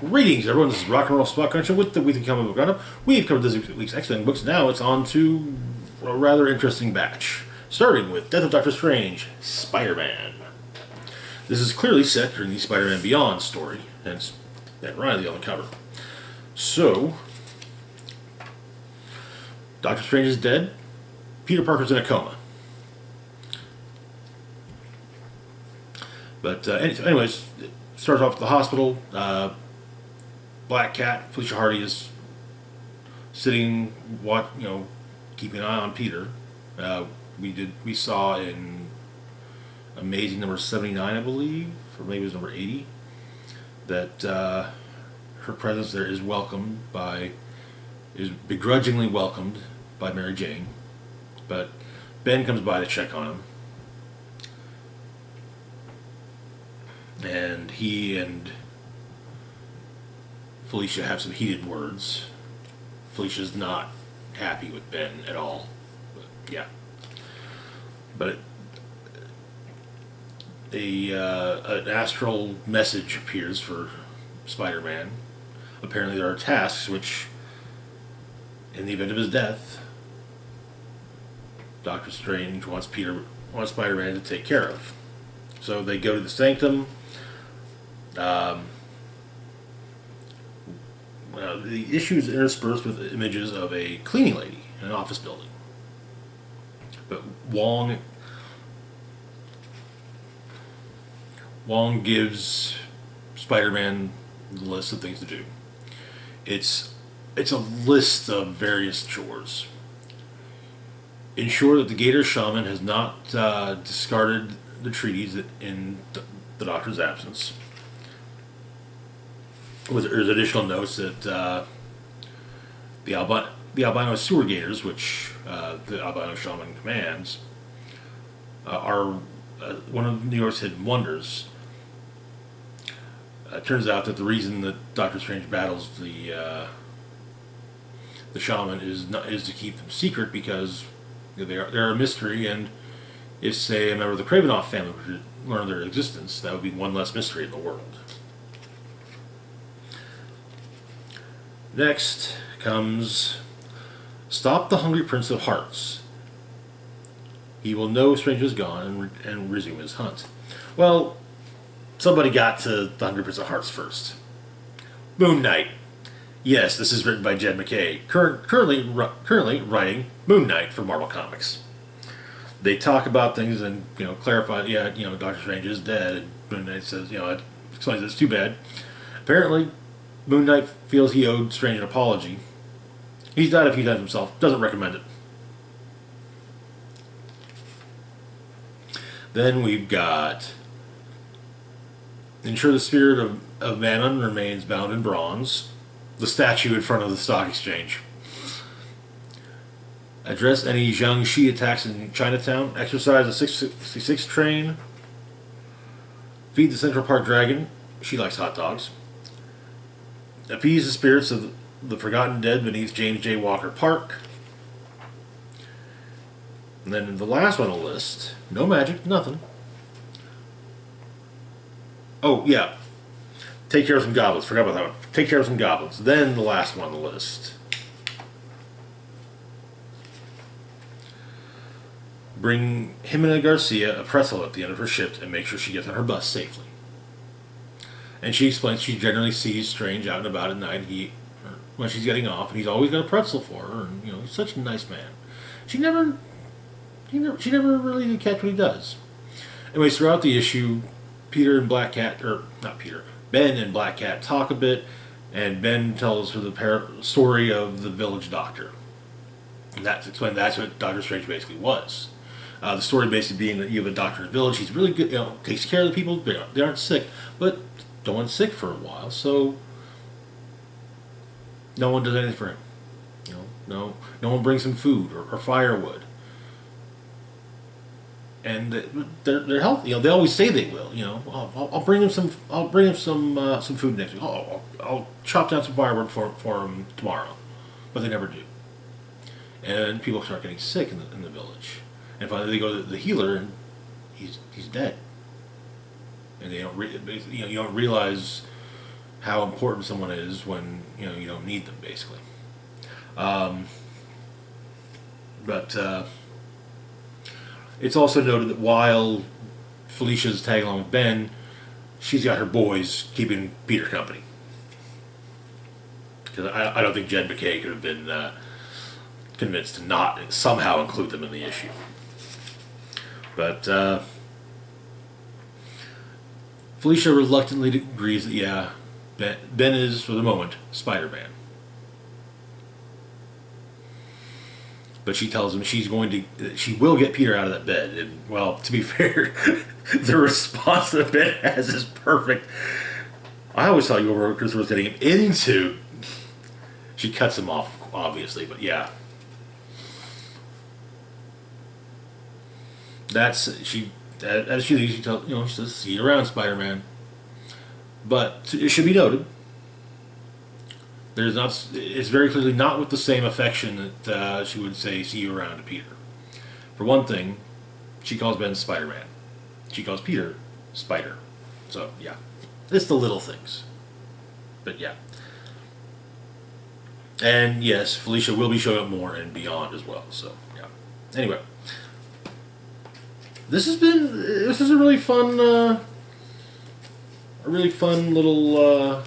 Greetings, everyone. This is Rock and Roll Spot Cruncher with the weekly comic book roundup. We've covered this week's X-Men books. Now it's on to a rather interesting batch, starting with Death of Doctor Strange, Spider-Man. This is clearly set during the Spider-Man Beyond story, hence Ben Reilly on the cover. So, Doctor Strange is dead. Peter Parker's in a coma. But anyways, it starts off at the hospital. Black Cat, Felicia Hardy is sitting, keeping an eye on Peter. We saw in Amazing number 79, I believe, or maybe it was number 80, that her presence there is begrudgingly welcomed by Mary Jane. But Ben comes by to check on him. And he and Felicia have some heated words. Felicia's not happy with Ben at all. But an astral message appears for Spider-Man. Apparently there are tasks which, in the event of his death, Doctor Strange wants Spider-Man to take care of. So they go to the sanctum. The issue is interspersed with images of a cleaning lady in an office building. But Wong gives Spider-Man the list of things to do. It's a list of various chores. Ensure that the Gator Shaman has not discarded the treaties in the Doctor's absence. There's additional notes that the albino sewer gators, which the albino shaman commands, are one of New York's hidden wonders. It turns out that the reason that Doctor Strange battles the shaman is to keep them secret, because they're a mystery, and if, say, a member of the Kravinoff family were to learn their existence, that would be one less mystery in the world. Next comes Stop the Hungry Prince of Hearts. He will know Strange is gone and resume his hunt. Well, somebody got to the Hungry Prince of Hearts first. Moon Knight. Yes, this is written by Jed MacKay, currently writing Moon Knight for Marvel Comics. They talk about things and clarify. Doctor Strange is dead, and Moon Knight says, it explains it's too bad. Apparently, Moon Knight feels he owed Strange an apology. He's died a few times himself. Doesn't recommend it. Then we've got Ensure the spirit of Mammon remains bound in bronze. The statue in front of the stock exchange. Address any Jiangxi attacks in Chinatown. Exercise the 666 train. Feed the Central Park dragon. She likes hot dogs. Appease the spirits of the forgotten dead beneath James J. Walker Park. And then the last one on the list, no magic, nothing. Oh, yeah. Take care of some goblins. Forgot about that one. Take care of some goblins. Then the last one on the list. Bring Jimena Garcia a pretzel at the end of her shift and make sure she gets on her bus safely. And she explains she generally sees Strange out and about at night when she's getting off, and he's always got a pretzel for her, and he's such a nice man. She never really did catch what he does. Anyways, throughout the issue, Ben and Black Cat talk a bit, and Ben tells her the story of the village doctor. And that's what Doctor Strange basically was. The story basically being that you have a doctor in the village. He's really good, takes care of the people. They aren't sick, but no one's sick for a while, so no one does anything for him. No one brings him food or firewood. And they're healthy. They always say they will. I'll bring him some. I'll bring him some food next week. I'll chop down some firewood for him tomorrow, but they never do. And people start getting sick in the village, and finally they go to the healer, and he's dead. And they don't you don't realize how important someone is when you don't need them, basically. But it's also noted that while Felicia's tagging along with Ben, she's got her boys keeping Peter company. Because I don't think Jed McKay could have been convinced to not somehow include them in the issue. But Felicia reluctantly agrees that, yeah, Ben is, for the moment, Spider-Man. But she tells him she will get Peter out of that bed. And, well, to be fair, the response that Ben has is perfect. I always thought you were was getting him into. She cuts him off, obviously, but yeah. As she leaves, she says, "See you around, Spider-Man." But it should be noted, it's very clearly not with the same affection that she would say, "See you around" to Peter. For one thing, she calls Ben Spider-Man. She calls Peter Spider. So, yeah. It's the little things. But, yeah. And, yes, Felicia will be showing up more and beyond as well. So, yeah. Anyway. This is a really fun, little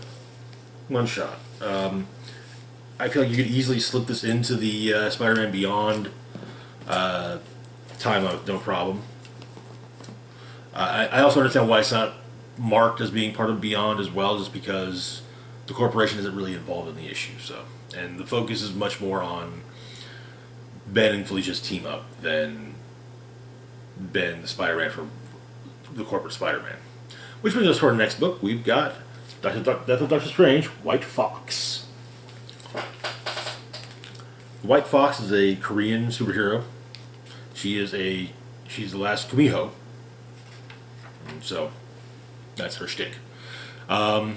one-shot. I feel like you could easily slip this into the Spider-Man Beyond timeline with no problem. I also understand why it's not marked as being part of Beyond as well, just because the corporation isn't really involved in the issue. So, and the focus is much more on Ben and Felicia's team up than Ben, the Spider-Man from the corporate Spider-Man. Which brings us to our next book. We've got Death of Doctor Strange, White Fox. White Fox is a Korean superhero. She's the last Kumiho. So, that's her shtick. The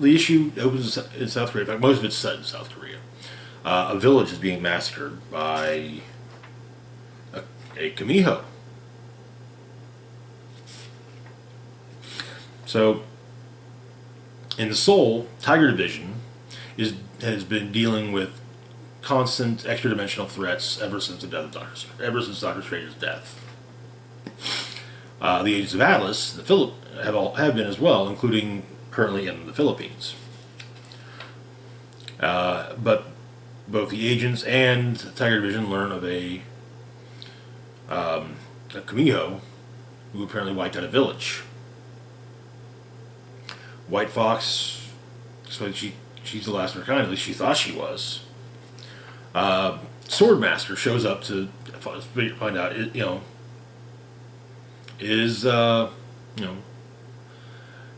issue opens in South Korea. In fact, most of it's set in South Korea. A village is being massacred by a Kumiho. So, in the Soul, Tiger Division has been dealing with constant extra-dimensional threats ever since Doctor Strange's death. The Agents of Atlas, have been as well, including currently in the Philippines. But both the agents and Tiger Division learn of a Kumiho who apparently wiped out a village. White Fox, so she's the last of her kind, at least she thought she was. Swordmaster shows up to find out,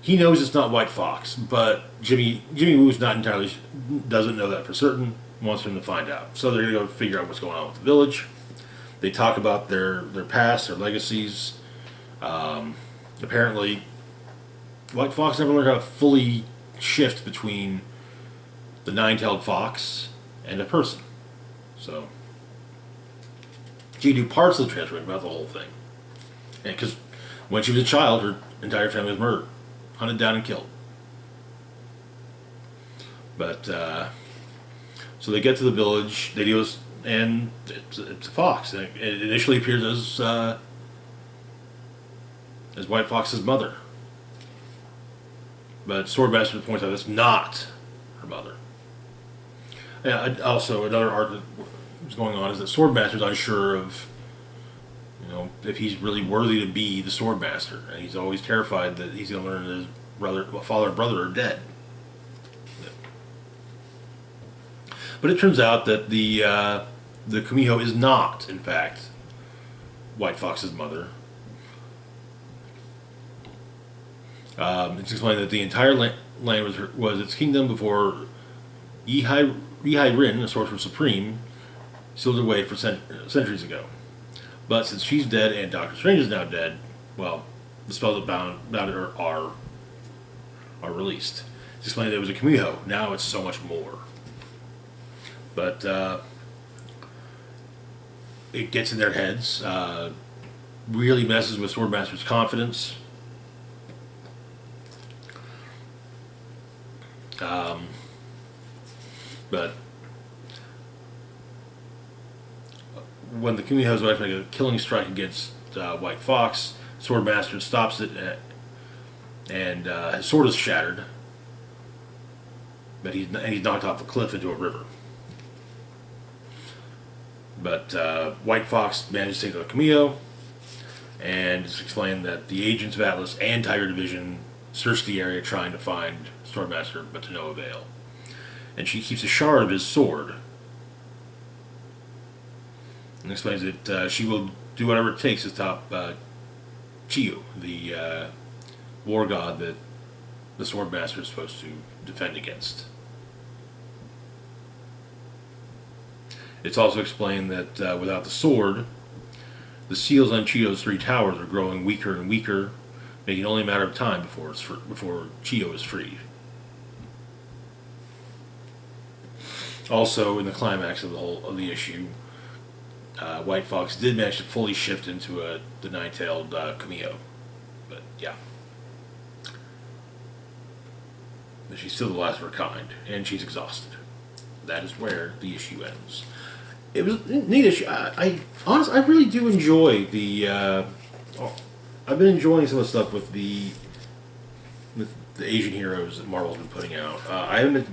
he knows it's not White Fox, but Jimmy Woo's doesn't know that for certain, wants him to find out. So they're going to go figure out what's going on with the village. They talk about their past, their legacies. Apparently, White Fox never learned how to fully shift between the nine-tailed fox and a person. So, she knew parts of the transformation, about the whole thing. And because when she was a child, her entire family was murdered, hunted down and killed. But so they get to the village. They deal with, and it's a fox. And it initially appears as White Fox's mother. But Swordmaster points out it's not her mother. And also, another art that's going on is that Swordmaster's unsure of, if he's really worthy to be the Swordmaster, and he's always terrified that he's going to learn that his father and brother are dead. But it turns out that the Kumiho is not, in fact, White Fox's mother. It's explained that the entire land was its kingdom before Yihai Rin, the Sorcerer Supreme, sealed it away for centuries ago. But since she's dead and Doctor Strange is now dead, well, the spells that bound her are released. It's explained that it was a Kumiho. Now it's so much more. But it gets in their heads. Really messes with Swordmaster's confidence. Um, but when the Camino is about to make a killing strike against White Fox, Swordmaster stops it, and his sword is shattered, but he's knocked off a cliff into a river. But White Fox manages to take the Camino, and it's explained that the agents of Atlas and Tiger Division search the area trying to find Swordmaster, but to no avail. And she keeps a shard of his sword, and explains that she will do whatever it takes to stop Chiyo, the war god that the Swordmaster is supposed to defend against. It's also explained that without the sword, the seals on Chiyo's 3 towers are growing weaker and weaker, making it only a matter of time before Chiyo is freed. Also, in the climax of the issue, White Fox did manage to fully shift into the nine-tailed Cameo, but yeah, but she's still the last of her kind, and she's exhausted. That is where the issue ends. It was a neat issue. I honestly, I really do enjoy the. I've been enjoying some of the stuff with the Asian heroes that Marvel's been putting out. I haven't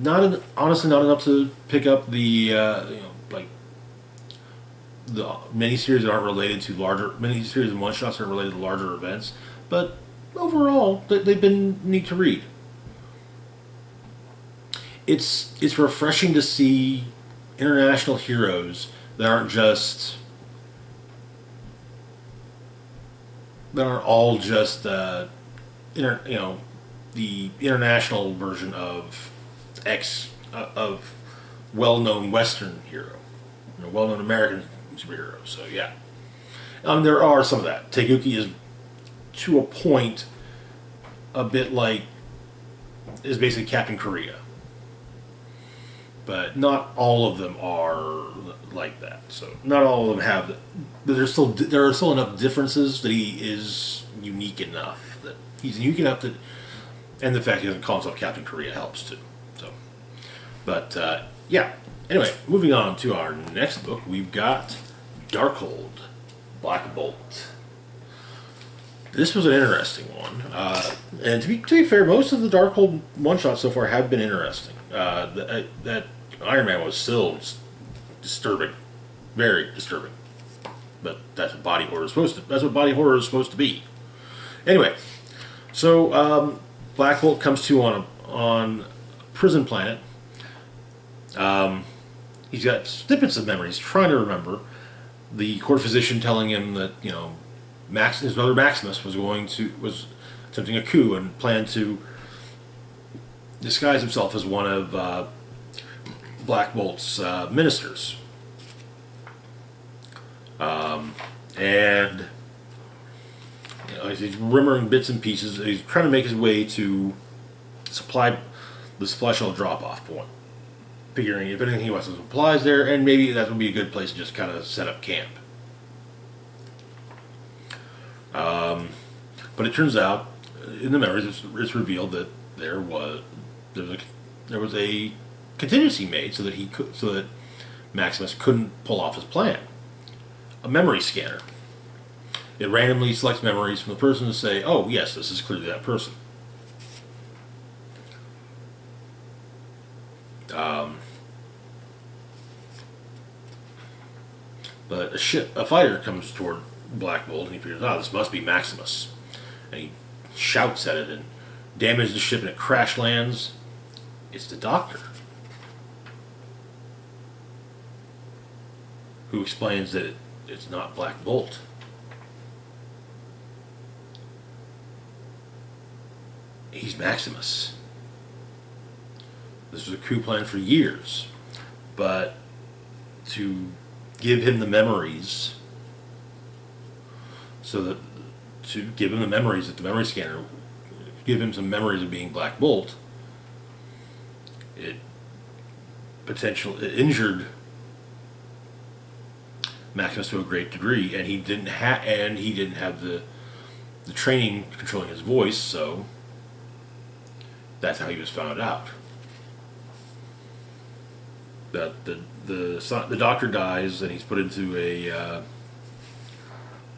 been honestly not enough to pick up the like the miniseries that aren't related to larger miniseries and one shots that are related to larger events. But overall, they've been neat to read. It's refreshing to see international heroes that aren't all just the international version of of well-known Western hero, well-known American superhero. So yeah, there are some of that. Teguki is to a point a bit like is basically Captain Korea. But not all of them are like that. So not all of them have. But there are still enough differences that he is unique enough that he's unique enough that, and the fact he doesn't call himself Captain Korea helps too. So, but yeah. Anyway, moving on to our next book, we've got Darkhold, Black Bolt. This was an interesting one, and to be fair, most of the Darkhold one shots so far have been interesting. That Iron Man was still disturbing, very disturbing. But that's what body horror is supposed to. That's what body horror is supposed to be. Anyway, so Black Bolt comes to on a prison planet. He's got snippets of memories, trying to remember. The court physician telling him that his brother Maximus was attempting a coup and planned to disguise himself as one of Black Bolt's ministers. And he's remembering bits and pieces. He's trying to make his way to the supply shell drop-off point, figuring if anything he wants some supplies there, and maybe that would be a good place to just kind of set up camp. But it turns out, in the memories, it's revealed that there was a contingency made so that Maximus couldn't pull off his plan. A memory scanner. It randomly selects memories from the person to say, "Oh, yes, this is clearly that person." But a fighter comes toward Black Bolt, and he figures, this must be Maximus. And he shouts at it and damages the ship, and it crash lands. It's the Doctor, who explains that it's not Black Bolt. He's Maximus. This was a coup plan for years, but to give him the memories, that the memory scanner give him some memories of being Black Bolt, it injured Maximus to a great degree, and he didn't have the training controlling his voice, so That's how he was found out. That the doctor dies, and he's put into a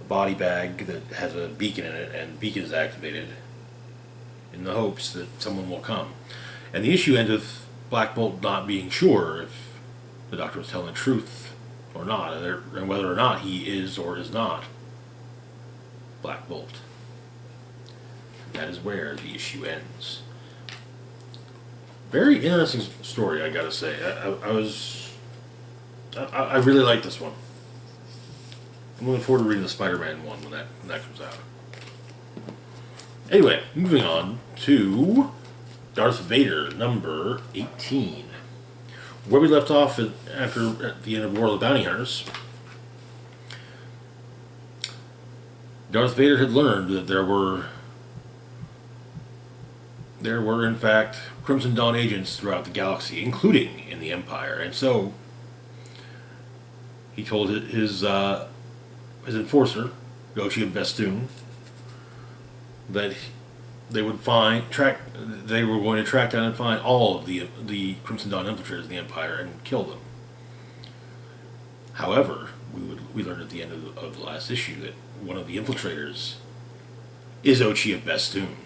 body bag that has a beacon in it, and the beacon is activated in the hopes that someone will come. And the issue ends with Black Bolt not being sure if the doctor was telling the truth or not, and whether or not he is or is not Black Bolt. That is where the issue ends. Very interesting story, I gotta say. I really like this one. I'm looking forward to reading the Spider-Man one when that comes out. Anyway, moving on to Darth Vader, number 18. Where we left off at the end of War of the Bounty Hunters, Darth Vader had learned that there were in fact Crimson Dawn agents throughout the galaxy, including in the Empire, and so he told his enforcer, Goshi and Bestoon, that they were going to track down and find all of the Crimson Dawn infiltrators in the Empire and kill them. However, we learned at the end of the last issue that one of the infiltrators is Ochia Bestoon.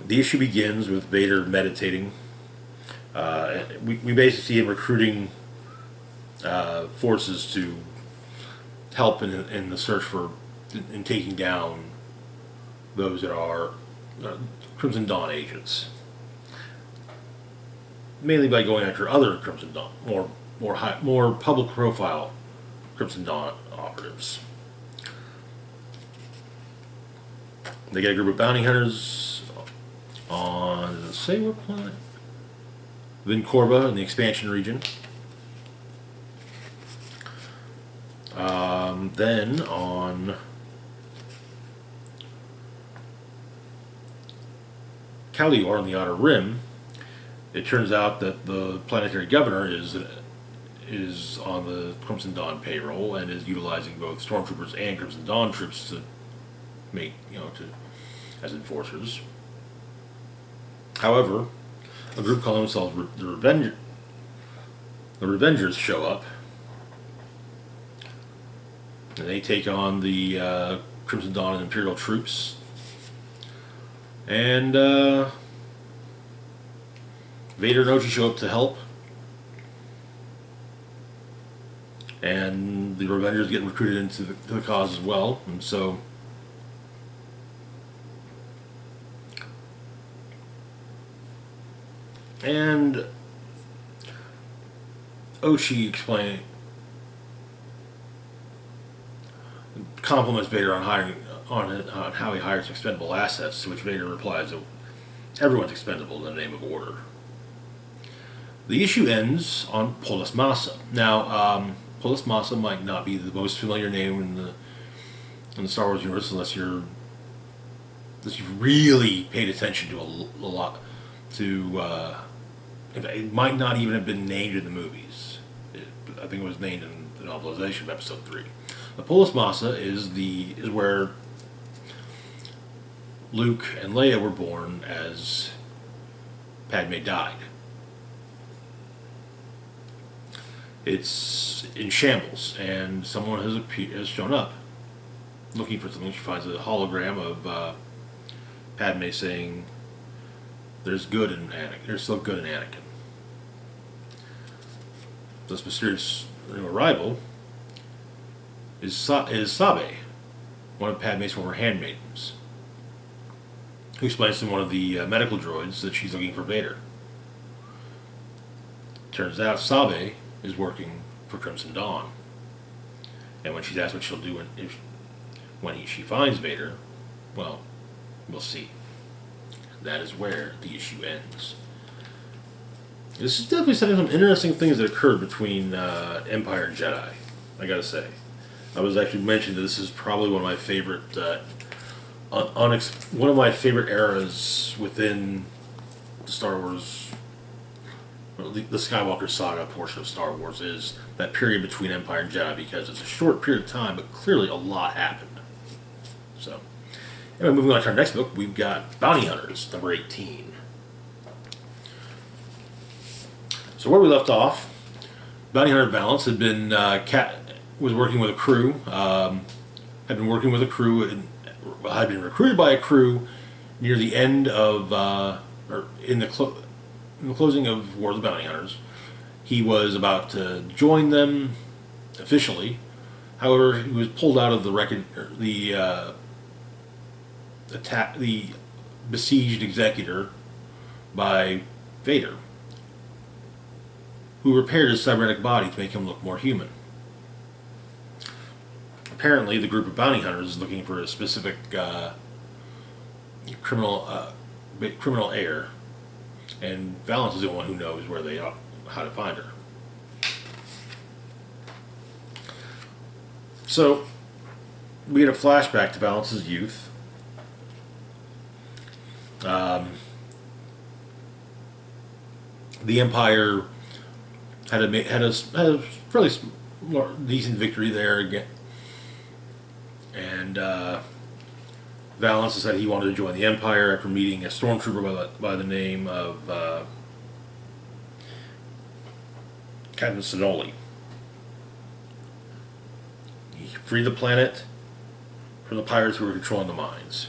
The issue begins with Vader meditating. We basically see him recruiting forces to help in the search for in taking down those that are Crimson Dawn agents, mainly by going after other Crimson Dawn, more public profile Crimson Dawn operatives. They get a group of bounty hunters on, let's say what planet? Vincorba in the expansion region. Then on Kalior on the Outer Rim, it turns out that the planetary governor is on the Crimson Dawn payroll and is utilizing both stormtroopers and Crimson Dawn troops to make, as enforcers. However, a group calling themselves the Revengers show up, and they take on the Crimson Dawn and Imperial troops. And Vader and Ochi show up to help. And the Revengers get recruited into the cause as well. And so Ochi compliments Vader on how he hires expendable assets, to which Vader replies that everyone's expendable in the name of order. The issue ends on Polis Massa. Now, Polis Massa might not be the most familiar name in the Star Wars universe unless you've really paid attention to a lot. It might not even have been named in the movies. I think it was named in the novelization of Episode 3. The Polis Massa is where Luke and Leia were born as Padme died. It's in shambles, and someone has shown up looking for something. She finds a hologram of Padme saying, "There's good in Anakin. There's still good in Anakin." This mysterious arrival is Sabe, one of Padme's former handmaidens, who explains to one of the medical droids that she's looking for Vader. Turns out Sabe is working for Crimson Dawn, and when she's asked what she'll do when she finds Vader, well, we'll see. That is where the issue ends. This is definitely some interesting things that occurred between Empire and Jedi, I gotta say. I was actually mentioning that this is probably one of my favorite eras within the Star Wars, or the Skywalker saga portion of Star Wars, is that period between Empire and Jedi, because it's a short period of time, but clearly a lot happened. So, Anyway, moving on to our next book, we've got Bounty Hunters, number 18. So where we left off, Bounty Hunter Valance had been was working with a crew, had been working with a crew, and had been recruited by a crew near the end of, or in the closing of War of the Bounty Hunters. He was about to join them officially. However, he was pulled out of the attack, the besieged executor by Vader, who repaired his cybernetic body to make him look more human. Apparently, the group of bounty hunters is looking for a specific criminal heir, and Valance is the one who knows where they are, how to find her. So, we get a flashback to Valance's youth. The Empire had a fairly decent victory there again, and Valance decided he wanted to join the Empire after meeting a stormtrooper by the name of Captain Sinoli. He freed the planet from the pirates who were controlling the mines.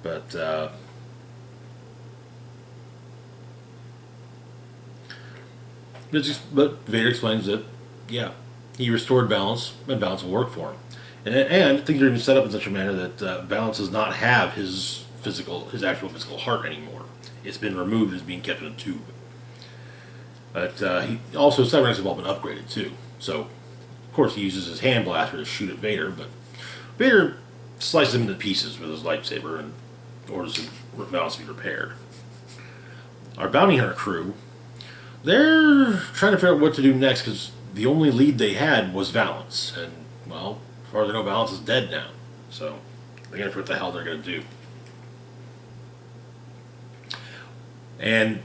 But Vader explains that, yeah, he restored Valance, and Valance will work for him. And things are even set up in such a manner that Valance does not have his actual physical heart anymore. It's been removed, as being kept in a tube. But he also, his cybernetics have all been upgraded too. So, of course, he uses his hand blaster to shoot at Vader, but Vader slices him into pieces with his lightsaber and orders Valance to be repaired. Our bounty hunter crew, they're trying to figure out what to do next because the only lead they had was Valance, and well, as far as I know, Valance is dead now. So they gotta figure what the hell they're gonna do. And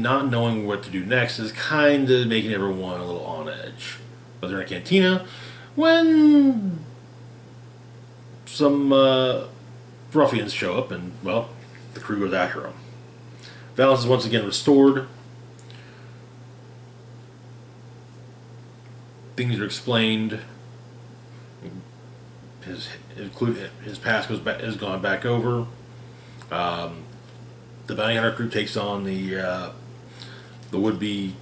not knowing what to do next is kind of making everyone a little on edge. But they're in a cantina when some ruffians show up, and well, the crew goes after them. Valance is once again restored. Things are explained. His past has gone back over. The bounty hunter crew takes on the would-be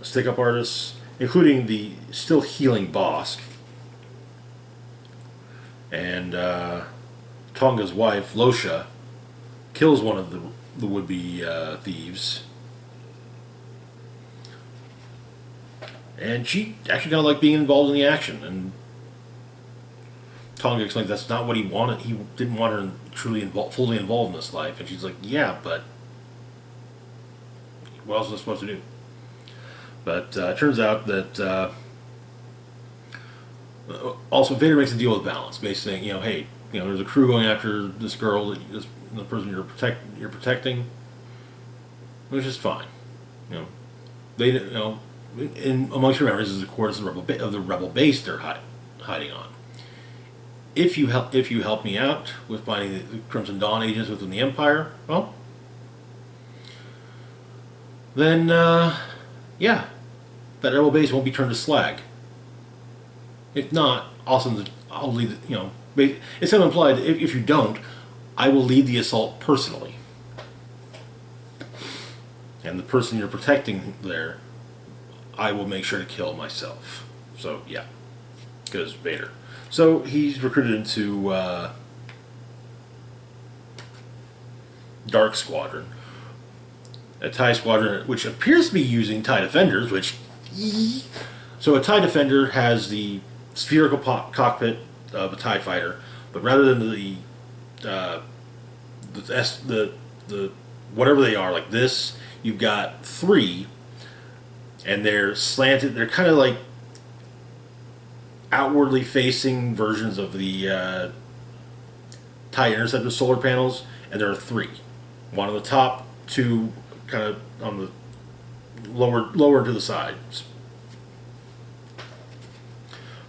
stick-up artists, including the still healing Bosk, and Tonga's wife Losha kills one of the would-be thieves, and she actually kind of liked being involved in the action. And Tonga explains that's not what he wanted. He didn't want her fully involved in this life. And she's like, yeah, but what else is I supposed to do? But it turns out that also Vader makes a deal with Valance, basically saying, hey, there's a crew going after this girl, the person you're protecting, which is fine. They amongst your memories is of course the rebel base they're hiding on. If you help me out with finding the Crimson Dawn agents within the Empire, well, then yeah, that rebel base won't be turned to slag. If not, I'll lead. It's kind of implied that if you don't, I will lead the assault personally, and the person you're protecting there, I will make sure to kill myself. So yeah, because Vader. So he's recruited into Dark Squadron, a TIE squadron which appears to be using TIE Defenders. So a TIE Defender has the spherical cockpit of a TIE fighter, but rather than the whatever they are like this, you've got three, and they're slanted. They're kind of like outwardly facing versions of the TIE Interceptor solar panels, and there are three. One on the top, two kind of on the lower to the sides.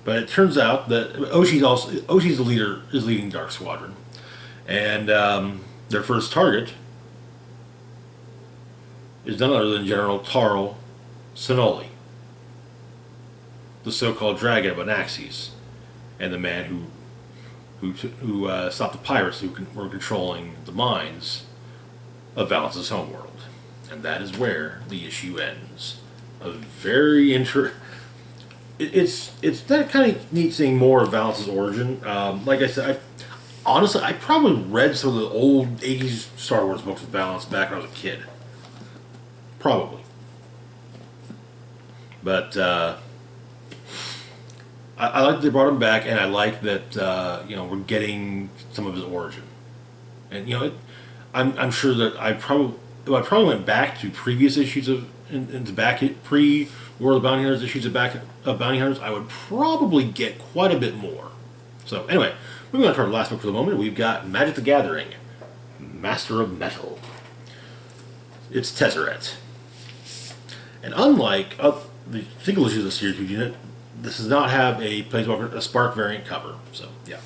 But it turns out that Oshi's the leader, is leading Dark Squadron, and their first target is none other than General Tarl Sinoli, the so-called Dragon of Anaxes, and the man who stopped the pirates who were controlling the mines of Valence's homeworld. And that is where the issue ends. A very it's that kind of neat seeing more of Valence's origin. Like I said, honestly, I probably read some of the old '80s Star Wars books with Valance back when I was a kid. Probably, but I like that they brought him back, and I like that we're getting some of his origin. And I'm sure that if I probably went back to previous issues into back pre World of Bounty Hunters issues of Bounty Hunters, I would probably get quite a bit more. So anyway, moving on to our last book for the moment, we've got Magic the Gathering, Master of Metal. It's Tezzeret. And unlike the single issues of the series, this does not have a Planeswalker, a Spark variant cover. So yeah,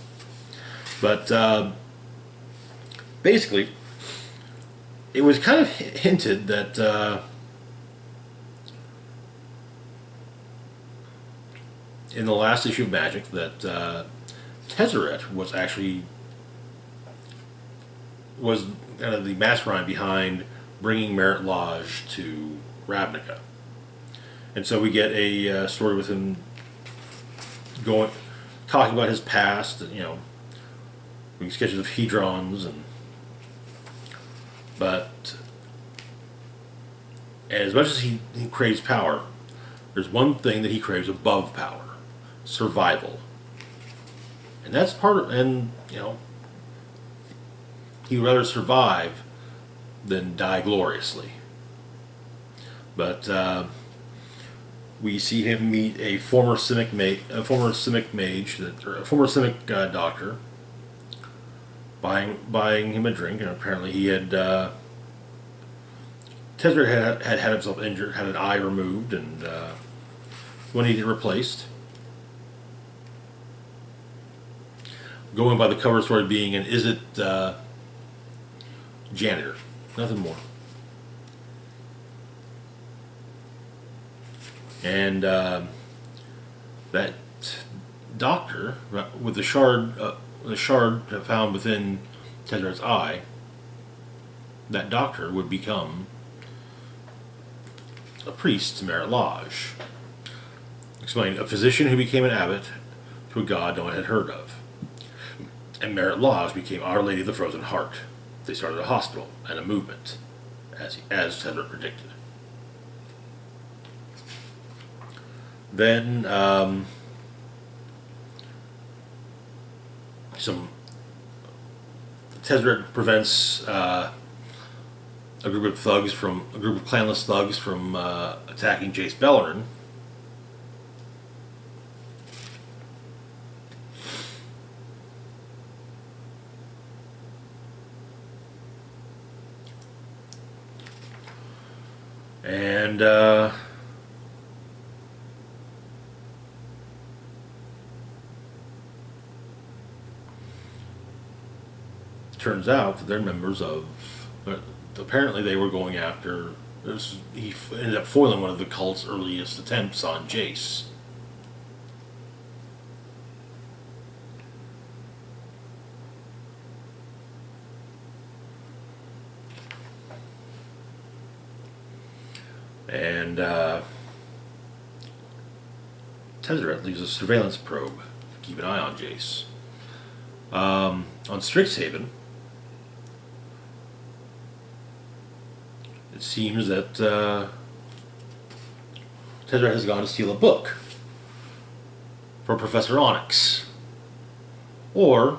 but basically, it was kind of hinted that in the last issue of Magic that Tezzeret was kind of the mastermind behind bringing Merit Lodge to Ravnica. And so we get a story with him talking about his past, and, we get sketches of Hedrons, but as much as he craves power, there's one thing that he craves above power: survival. And that's he'd rather survive than die gloriously. But we see him meet a former Simic doctor, buying him a drink, and apparently he had Tezzeret had himself injured, had an eye removed, and when he get replaced. Going by the cover story being an janitor, nothing more. And that doctor, with the shard found within Tezzeret's eye, that doctor would become a priest to Merit Lodge. Explained, a physician who became an abbot to a god no one had heard of. And Merit Lodge became Our Lady of the Frozen Heart. They started a hospital and a movement, as Tezzeret predicted. Then Tezzeret prevents a group of clanless thugs from attacking Jace Beleren. And turns out that they're members of. Apparently, they were going after. He ended up foiling one of the cult's earliest attempts on Jace. And Tezzeret leaves a surveillance probe to keep an eye on Jace. On Strixhaven, it seems that Tezzeret has gone to steal a book from Professor Onyx. Or,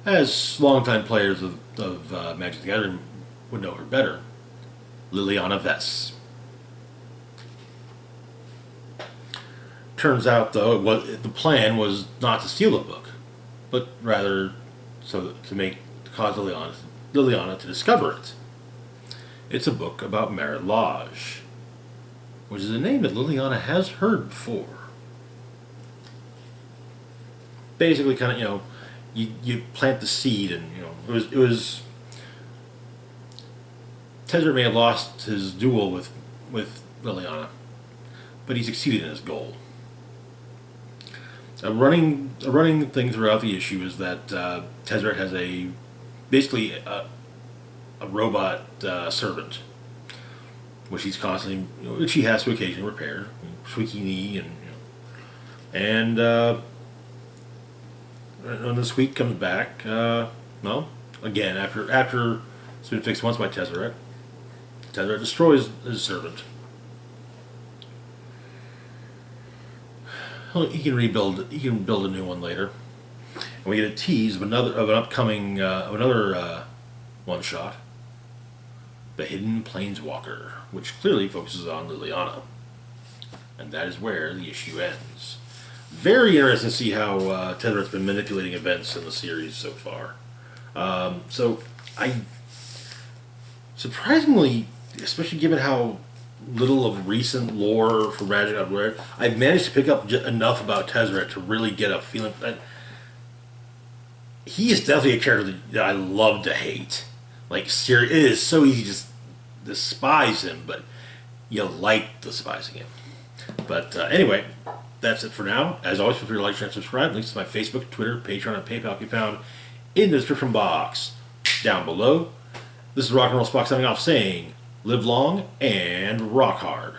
as longtime players of Magic the Gathering would know her better, Liliana Vess. Turns out, though, the plan was not to steal the book, but rather to cause Liliana to discover it. It's a book about Merit Lodge, which is a name that Liliana has heard before. basically kind of, you plant the seed, and it was Tezzeret may have lost his duel with Liliana, but he succeeded in his goal. A running thing throughout the issue is that Tezzeret has basically a robot servant, which he has to occasionally repair, squeaky knee, and when the squeak comes back, well, again after it's been fixed once by Tezzeret destroys his servant. He can rebuild. He can build a new one later, and we get a tease of an upcoming one shot, The Hidden Planeswalker, which clearly focuses on Liliana, and that is where the issue ends. Very interesting to see how Tezzeret's been manipulating events in the series so far. So I surprisingly, especially given how little of recent lore for Magic I've read, I've managed to pick up enough about Tezzeret to really get a feeling that he is definitely a character that I love to hate. Like, it is so easy to just despise him, but you like despising him. But anyway, that's it for now. As always, feel free to like, share, and subscribe. Links to my Facebook, Twitter, Patreon, and PayPal can be found in the description box down below. This is Rock and Roll Spock signing off saying, live long and rock hard.